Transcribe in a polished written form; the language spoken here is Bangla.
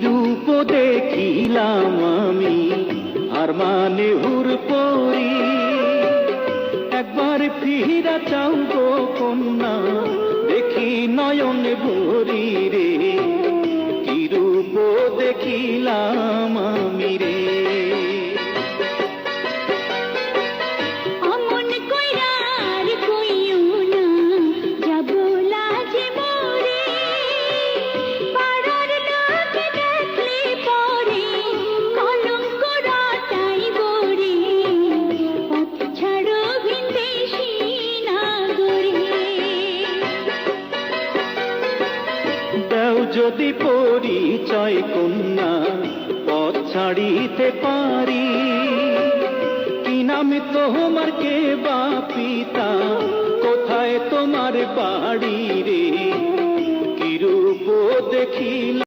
রূপ দেখিলাম আমি আর মানে হুর পরি, একবার ফিরা চাও গো কন্যা দেখি নয়ন ভরি রে, কি রূপ দেখিলাম আমি রে। যদি পরিচয় কন্যা পথ ছাড়িতে পারি, কি নামে তোমার কে বা পিতা, কোথায় তোমার বাড়ি রে, কি রূপ দেখিলাম।